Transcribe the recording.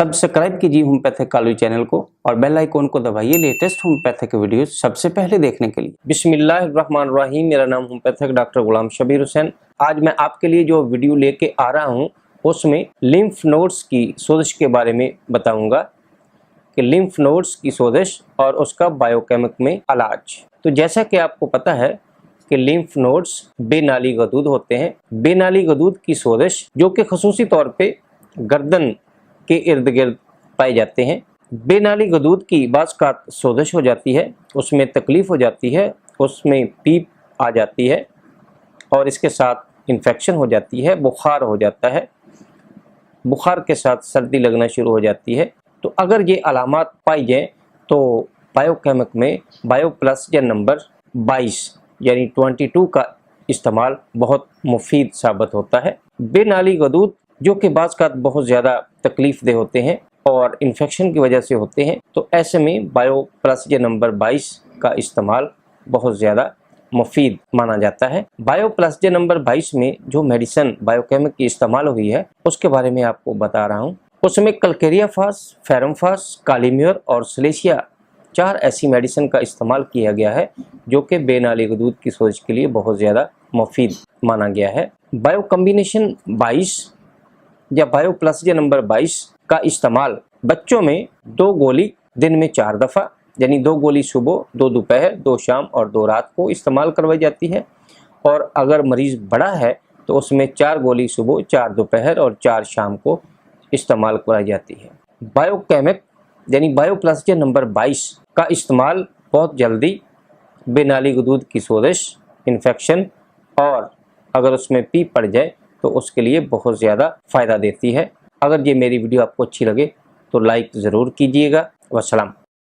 Subscribe कीजिए homeopathic college channel को और बेल आइकॉन को दबाइए लेटेस्ट होम्योपैथिक वीडियो सबसे पहले देखने के लिए। बिस्मिल्लाहिर्रहमानिर्रहीम। मेरा नाम होम्योपैथिक डॉक्टर गुलाम शबीर हुसैन। आज मैं आपके लिए जो वीडियो लेके आ रहा हूँ उसमें लिम्फ नोड्स की सोजिश के बारे में बताऊंगा कि लिम्फ नोड्स की सोजिश और उसका बायोकेमिक में इलाज। तो जैसा कि आपको पता है कि लिम्फ नोड्स बेनाली गदूद होते हैं। बेनाली गदूद की सोजिश जो कि खसूसी तौर पे गर्दन के इर्द गिर्द पाए जाते हैं। बेनाली गदूद की बाज़ का सोजिश हो जाती है, उसमें तकलीफ़ हो जाती है, उसमें पीप आ जाती है और इसके साथ इन्फेक्शन हो जाती है, बुखार हो जाता है, बुखार के साथ सर्दी लगना शुरू हो जाती है। तो अगर ये अलामात पाई जाएँ तो बायोकेमिक में बायोप्लस नंबर 22 यानी 22 का इस्तेमाल बहुत मुफीद साबित होता है। बेनाली गदूद जो कि बाज़ का बहुत ज़्यादा तकलीफ़ दे होते हैं और इन्फेक्शन की वजह से होते हैं, तो ऐसे में बायोप्लस नंबर 22 का इस्तेमाल बहुत ज़्यादा मुफीद माना जाता है। बायोप्लस नंबर 22 में जो मेडिसिन बायोकेमिक की इस्तेमाल हुई है उसके बारे में आपको बता रहा हूँ। उसमें कलकेरियाफास, फेरमफास, कालीम्योर और सलेशिया 4 ऐसी मेडिसिन का इस्तेमाल किया गया है जो कि बेनाली गदूद की सोजिश के लिए बहुत ज़्यादा मुफीद माना गया है। बायो कम्बिनेशन 22 या बायोप्लस नंबर 22 का इस्तेमाल बच्चों में 2 गोली दिन में 4 दफ़ा यानी 2 गोली सुबह, 2 दोपहर, 2 शाम और 2 रात को इस्तेमाल करवाई जाती है। और अगर मरीज़ बड़ा है तो उसमें 4 गोली सुबह, 4 दोपहर और 4 शाम को इस्तेमाल कराई जाती है। बायोकेमिक यानी बायोप्लस नंबर 22 का इस्तेमाल बहुत जल्दी बेनाली गदूद की सोजिश, इन्फेक्शन और अगर उसमें पीप पड़ जाए तो उसके लिए बहुत ज़्यादा फ़ायदा देती है। अगर ये मेरी वीडियो आपको अच्छी लगे तो लाइक ज़रूर कीजिएगा। वस्सलाम।